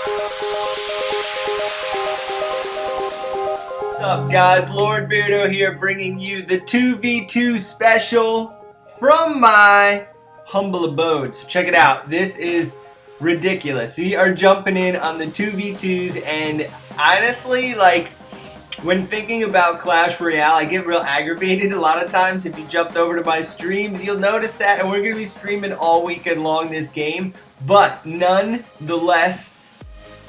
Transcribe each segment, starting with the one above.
What's up, guys? Lord Beardo here, bringing you the 2v2 special from my humble abode. So check it out. This is ridiculous. We are jumping in on the 2v2s, and honestly, like, when thinking about Clash Royale, I get real aggravated a lot of times. If you jumped over to my streams, you'll notice that, and we're going to be streaming all weekend long this game, but nonetheless,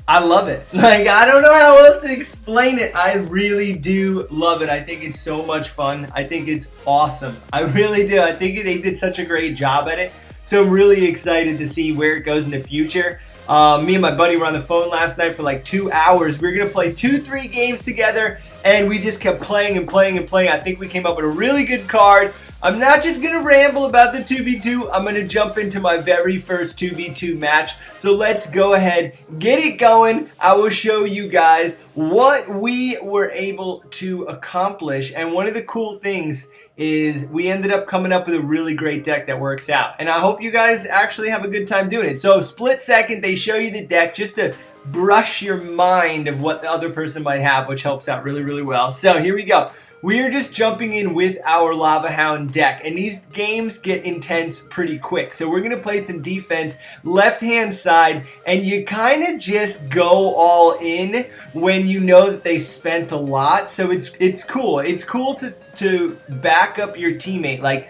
I love it. Like, I don't know how else to explain it. I really do love it. I think it's so much fun. I think it's awesome. I really do. I think they did such a great job at it. So I'm really excited to see where it goes in the future. Me and my buddy were on the phone last night for like 2 hours. We were going to play 2-3 games together, and we just kept playing and playing and playing. I think we came up with a really good card. I'm not just going to ramble about the 2v2. I'm going to jump into my very first 2v2 match. So let's go ahead, get it going. I will show you guys what we were able to accomplish. And one of the cool things is we ended up coming up with a really great deck that works out. And I hope you guys actually have a good time doing it. So split second, they show you the deck just to brush your mind of what the other person might have, which helps out really, really well. So here we go. We are just jumping in with our Lava Hound deck, and these games get intense pretty quick. So we're going to play some defense left-hand side, and you kind of just go all in when you know that they spent a lot. So it's cool. It's cool to back up your teammate. Like,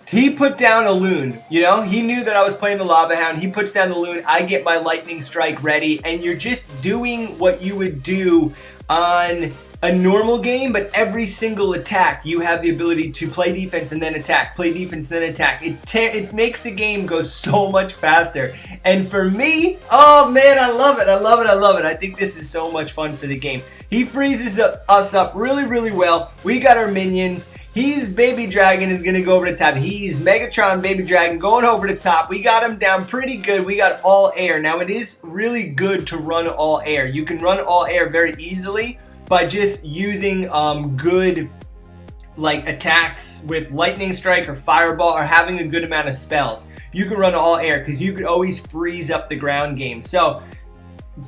he put down a loon, you know? He knew that I was playing the Lava Hound. He puts down the loon. I get my lightning strike ready, and you're just doing what you would do on a normal game, but every single attack you have the ability to play defense and then attack, play defense and then attack. It makes the game go so much faster. And for me, oh man, I love it. I love it. I love it. I think this is so much fun for the game. He freezes us up really, really well. We got our minions. He's Baby Dragon is going to go over the top. He's Megatron Baby Dragon going over the top. We got him down pretty good. We got all air. Now, it is really good to run all air. You can run all air very easily by just using good like attacks with lightning strike or fireball, or having a good amount of spells. You can run all air because you could always freeze up the ground game. So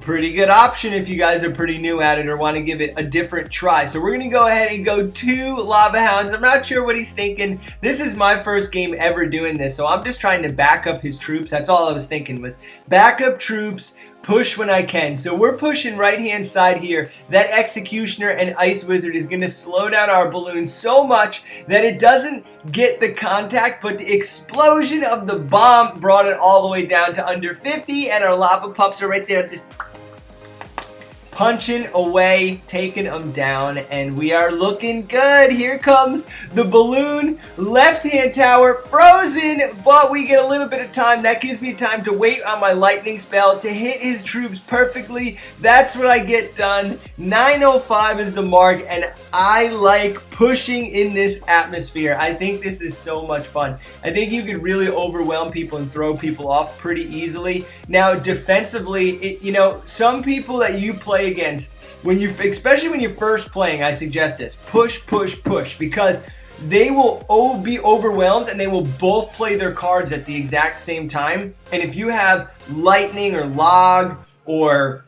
pretty good option if you guys are pretty new at it or want to give it a different try. So we're going to go ahead and go 2 Lava Hounds. I'm not sure what he's thinking. This is my first game ever doing this, so I'm just trying to back up his troops. That's all I was thinking, was back up troops, push when I can. So we're pushing right-hand side here. That Executioner and Ice Wizard is going to slow down our balloon so much that it doesn't get the contact, but the explosion of the bomb brought it all the way down to under 50, and our lava pups are right there just punching away, taking them down, and we are looking good. Here comes the balloon. Left-hand tower frozen, but we get a little bit of time. That gives me time to wait on my lightning spell to hit his troops perfectly. That's what I get done. 905 is the mark, and I like pushing in this atmosphere. I think this is so much fun. I think you could really overwhelm people and throw people off pretty easily. Now, defensively, you know, some people that you play against, especially when you're first playing, I suggest this. Push, push, push, because they will be overwhelmed and they will both play their cards at the exact same time. And if you have lightning or log or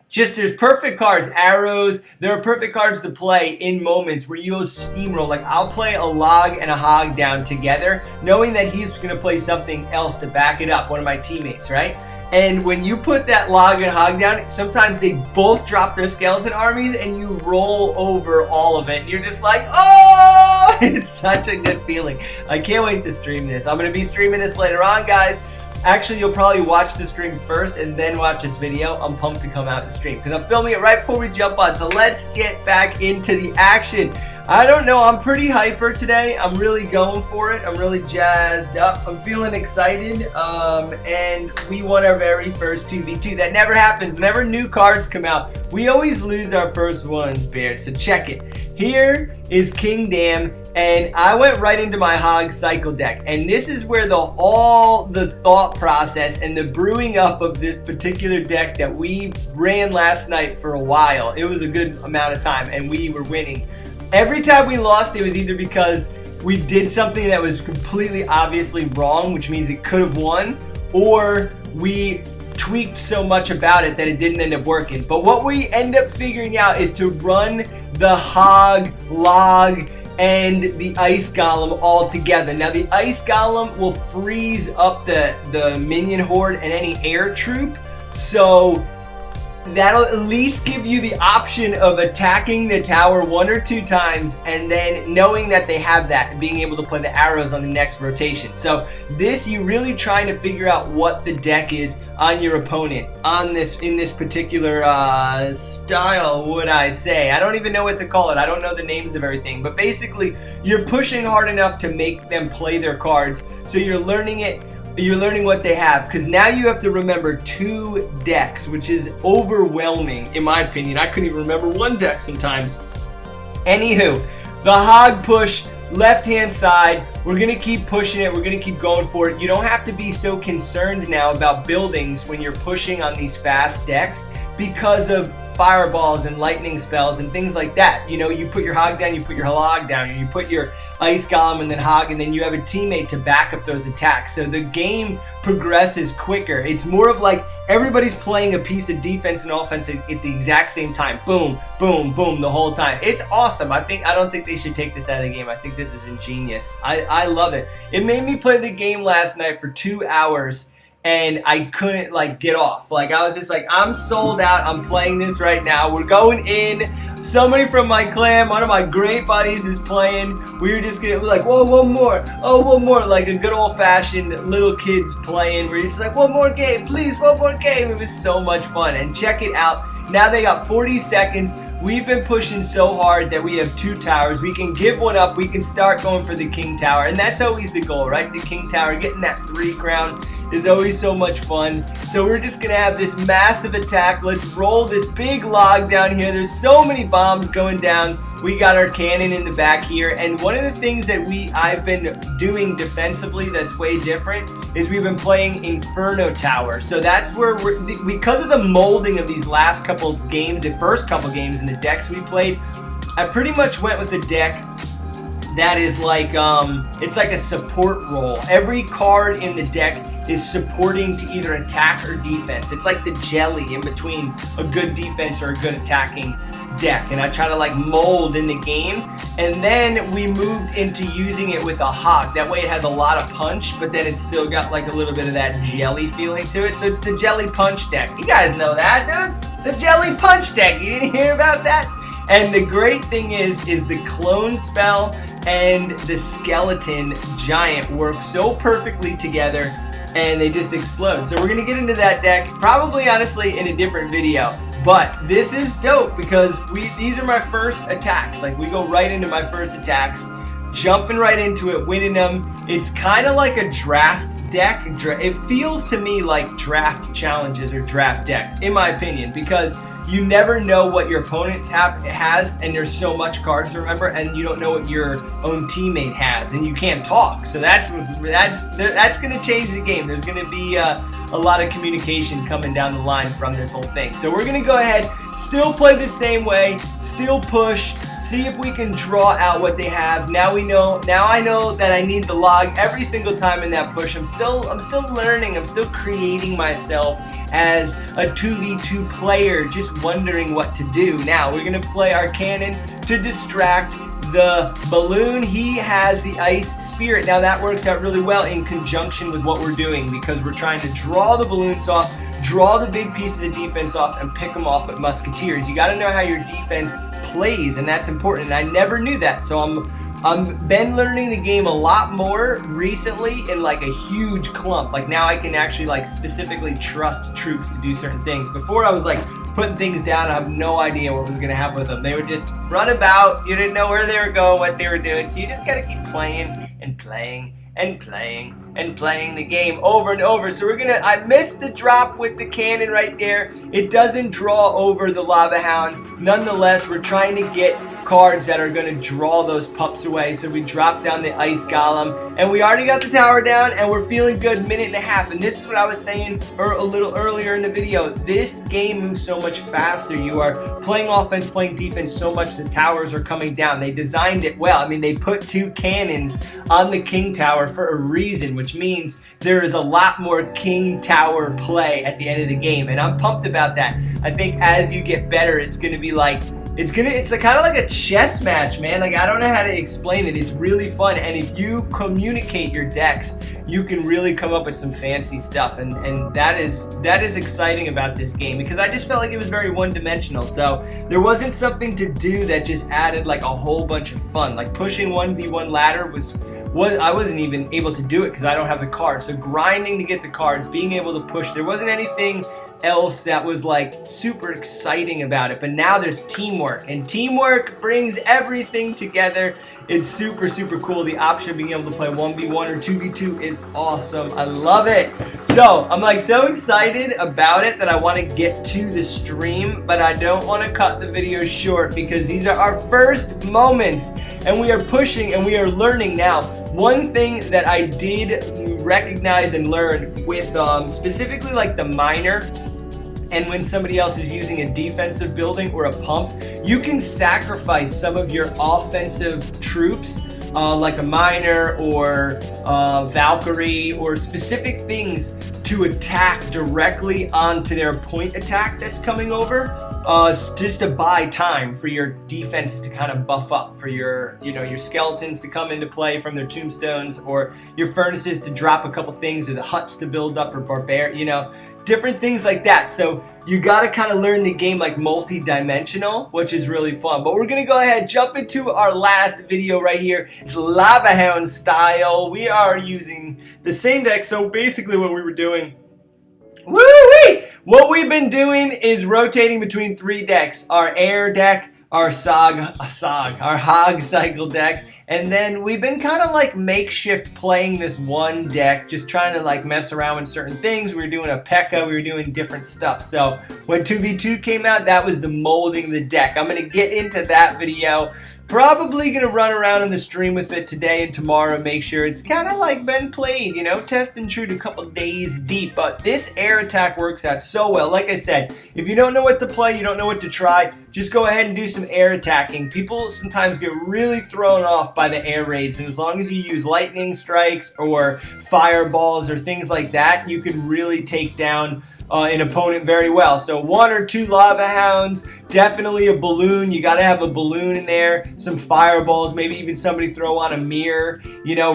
just, there's perfect cards, arrows, there are perfect cards to play in moments where you'll steamroll. Like, I'll play a log and a hog down together, knowing that he's going to play something else to back it up, one of my teammates, right? And when you put that log and hog down, sometimes they both drop their skeleton armies and you roll over all of it. And you're just like, oh, it's such a good feeling. I can't wait to stream this. I'm going to be streaming this later on, guys. Actually, you'll probably watch the stream first and then watch this video. I'm pumped to come out and stream because I'm filming it right before we jump on. So let's get back into the action. I don't know, I'm pretty hyper today. I'm really going for it. I'm really jazzed up. I'm feeling excited. And we won our very first 2v2. That never happens. Whenever new cards come out, we always lose our first ones, Beard. So check it. Here is King Dam, and I went right into my Hog Cycle deck. And this is where all the thought process and the brewing up of this particular deck that we ran last night for a while. It was a good amount of time, and we were winning. Every time we lost, it was either because we did something that was completely obviously wrong, which means it could have won, or we tweaked so much about it that it didn't end up working. But what we end up figuring out is to run the hog, log, and the ice golem all together. Now the ice golem will freeze up the minion horde and any air troop, so that'll at least give you the option of attacking the tower 1 or 2 times and then knowing that they have that and being able to play the arrows on the next rotation. So this, you really trying to figure out what the deck is on your opponent on this, in this particular style, would I say. I don't even know what to call it. I don't know the names of everything, but basically you're pushing hard enough to make them play their cards, so you're learning it. You're learning what they have, because now you have to remember 2 decks, which is overwhelming in my opinion. I couldn't even remember 1 deck sometimes. Anywho, the hog push, left hand side, we're going to keep pushing it, we're going to keep going for it. You don't have to be so concerned now about buildings when you're pushing on these fast decks because of fireballs and lightning spells and things like that. You know, you put your hog down, you put your log down, you put your ice golem and then hog, and then you have a teammate to back up those attacks. So the game progresses quicker. It's more of like everybody's playing a piece of defense and offense at the exact same time. Boom, boom, boom, the whole time. It's awesome. I don't think they should take this out of the game. I think this is ingenious. I love it. It made me play the game last night for 2 hours and I couldn't like get off. Like I was just like, I'm sold out. I'm playing this right now. We're going in. Somebody from my clan, one of my great buddies, is playing. We were just gonna, we're like, whoa, one more. Oh, one more. Like a good old fashioned little kids playing. We're just like, one more game, please, one more game. It was so much fun. And check it out. Now they got 40 seconds. We've been pushing so hard that we have 2 towers. We can give one up. We can start going for the king tower. And that's always the goal, right? The king tower, getting that 3 crown is always so much fun. So we're just gonna have this massive attack. Let's roll this big log down here. There's so many bombs going down. We got our cannon in the back here, and one of the things that I've been doing defensively that's way different is we've been playing Inferno Tower. So that's where because of the molding of these last couple games, the first couple games and the decks we played, I pretty much went with a deck that is like, it's like a support role. Every card in the deck is supporting to either attack or defense. It's like the jelly in between a good defense or a good attacking deck, and I try to like mold in the game. And then we moved into using it with a hog. That way it has a lot of punch, but then it's still got like a little bit of that jelly feeling to it. So it's the jelly punch deck. You guys know that, dude? The jelly punch deck. You didn't hear about that? And the great thing is the clone spell and the skeleton giant work so perfectly together, and they just explode. So we're gonna get into that deck probably honestly in a different video. But this is dope because these are my first attacks. Like we go right into my first attacks, jumping right into it, winning them. It's kind of like a draft deck. It feels to me like draft challenges or draft decks, in my opinion, because you never know what your opponent has, and there's so much cards to remember, and you don't know what your own teammate has, and you can't talk. So that's going to change the game. There's going to be a lot of communication coming down the line from this whole thing. So we're going to go ahead, still play the same way, still push, see if we can draw out what they have. Now I know that I need the log every single time in that push. I'm still learning. I'm still creating myself as a 2v2 player, just wondering what to do. Now we're going to play our cannon to distract the balloon. He has the ice spirit. Now that works out really well in conjunction with what we're doing, because we're trying to draw the balloons off, draw the big pieces of defense off, and pick them off with musketeers. You got to know how your defense plays, and that's important. And I never knew that, so I'm been learning the game a lot more recently in like a huge clump. Like now I can actually like specifically trust troops to do certain things. Before I was like putting things down, I have no idea what was gonna happen with them. They would just run about, you didn't know where they were going, what they were doing, so you just gotta keep playing and playing and playing and playing the game over and over. So I missed the drop with the cannon right there. It doesn't draw over the lava hound. Nonetheless, we're trying to get cards that are going to draw those pups away. So we drop down the ice golem, and we already got the tower down, and we're feeling good. Minute and a half, and this is what I was saying a little earlier in the video. This game moves so much faster. You are playing offense, playing defense so much, the towers are coming down. They designed it well. I mean, they put 2 cannons on the king tower for a reason, which means there is a lot more king tower play at the end of the game, and I'm pumped about that. I think as you get better, it's going to be like, it's kind of like a chess match, man. Like, I don't know how to explain it. It's really fun, and if you communicate your decks, you can really come up with some fancy stuff, and that is exciting about this game, because I just felt like it was very one-dimensional. So there wasn't something to do that just added like a whole bunch of fun. Like pushing 1v1 ladder I wasn't even able to do it because I don't have the cards. So grinding to get the cards, being able to push, there wasn't anything else that was like super exciting about it. But now there's teamwork, and teamwork brings everything together. It's super cool. The option of being able to play 1v1 or 2v2 is awesome. I love it. So I'm like so excited about it that I want to get to the stream, but I don't want to cut the video short because these are our first moments, and we are pushing and we are learning now. One thing that I did recognize and learn with specifically like the miner, and when somebody else is using a defensive building or a pump, you can sacrifice some of your offensive troops, like a miner or Valkyrie or specific things, to attack directly onto their point attack that's coming over. Just to buy time for your defense to kind of buff up, for your, your skeletons to come into play from their tombstones, or your furnaces to drop a couple things, or the huts to build up, or different things like that. So you got to kind of learn the game like multi-dimensional, which is really fun. But we're going to go ahead, jump into our last video right here. It's Lava Hound style. We are using the same deck. So basically what we were doing, woo-wee! What we've been doing is rotating between 3 decks. Our air deck, our our hog cycle deck, and then we've been kind of like makeshift playing this one deck, just trying to like mess around with certain things. We were doing a P.E.K.K.A, we were doing different stuff. So when 2v2 came out, that was the molding the deck. I'm going to get into that video. Probably going to run around in the stream with it today and tomorrow, make sure it's kind of like been played, test and true, a couple days deep. But this air attack works out so well. Like I said, if you don't know what to play, you don't know what to try, just go ahead and do some air attacking. People sometimes get really thrown off by the air raids, and as long as you use lightning strikes or fireballs or things like that, you can really take down an opponent very well. So 1 or 2 lava hounds, definitely a balloon. You got to have a balloon in there, some fireballs, maybe even somebody throw on a mirror,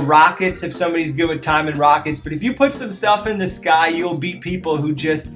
rockets if somebody's good with timing rockets. But if you put some stuff in the sky, you'll beat people who just,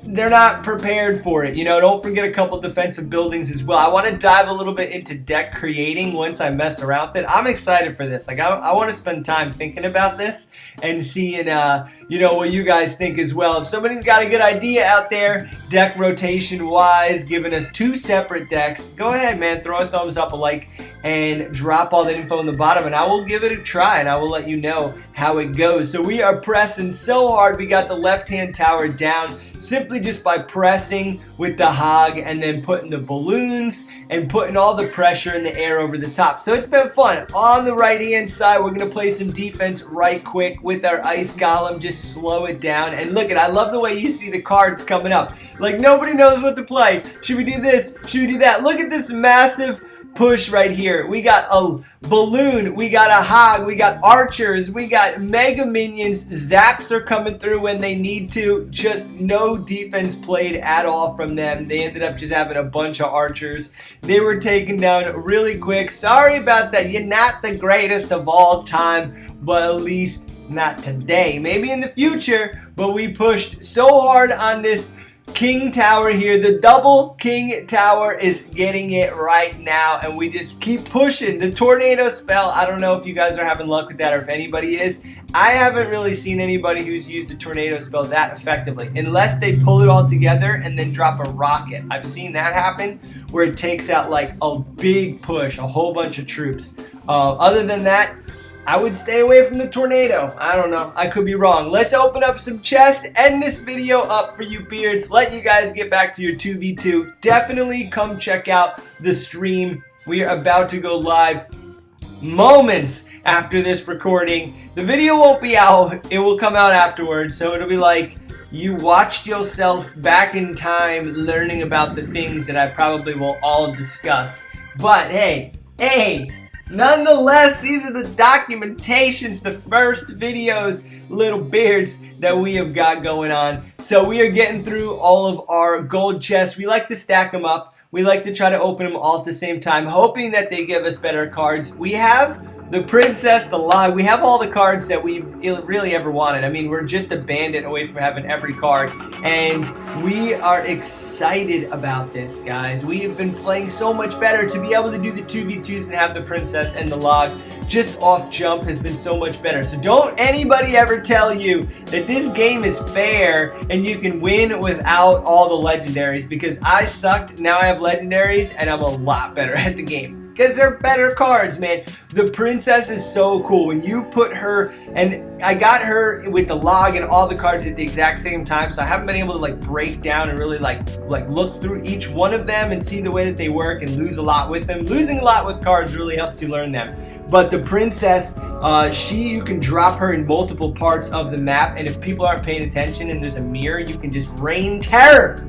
they're not prepared for it. Don't forget a couple defensive buildings as well. I want to dive a little bit into deck creating once I mess around with it. I'm excited for this. Like, I want to spend time thinking about this and seeing, what you guys think as well. If somebody's got a good idea out there, deck rotation wise, giving us 2 separate decks, go ahead, man, throw a thumbs up, a like, and drop all that info in the bottom, and I will give it a try, and I will let you know how it goes. So we are pressing so hard. We got the left-hand tower down simply just by pressing with the hog and then putting the balloons and putting all the pressure in the air over the top. So it's been fun. On the right-hand side, we're going to play some defense right quick with our ice golem. Just slow it down. And look, I love the way you see the cards coming up. Like, nobody knows what to play. Should we do this? Should we do that? Look at this massive push right here. We got a balloon, we got a hog, we got archers, we got mega minions. Zaps are coming through when they need to. Just no defense played at all from them. They ended up just having a bunch of archers. They were taken down really quick. Sorry about that. You're not the greatest of all time, but at least not today. Maybe in the future, but we pushed so hard on this King Tower here. The double King Tower is getting it right now, and we just keep pushing. The tornado spell, I don't know if you guys are having luck with that or if anybody is. I haven't really seen anybody who's used a tornado spell that effectively, unless they pull it all together and then drop a rocket. I've seen that happen where it takes out like a big push, a whole bunch of troops. Other than that, I would stay away from the tornado. I don't know. I could be wrong. Let's open up some chests, end this video up for you beards, let you guys get back to your 2v2. Definitely come check out the stream We are about to go live moments after this recording. The video won't be out. It will come out afterwards. So it'll be like you watched yourself back in time learning about the things that I probably will all discuss. But hey, nonetheless, these are the documentations, the first videos, little beards, that we have got going on. So we are getting through all of our gold chests. We like to stack them up. We like to try to open them all at the same time, hoping that they give us better cards. We have the princess, the log. We have all the cards that we really ever wanted. I mean, we're just a bandit away from having every card, and we are excited about this, guys. We have been playing so much better. To be able to do the 2v2s and have the princess and the log just off jump has been so much better. So don't anybody ever tell you that this game is fair and you can win without all the legendaries, because I sucked. Now I have legendaries and I'm a lot better at the game. Because they're better cards, man. The princess is so cool. When you put her, and I got her with the log and all the cards at the exact same time, so I haven't been able to like break down and really like look through each one of them and see the way that they work and lose a lot with them. Losing a lot with cards really helps you learn them. But the princess, you can drop her in multiple parts of the map, and if people aren't paying attention and there's a mirror, you can just rain terror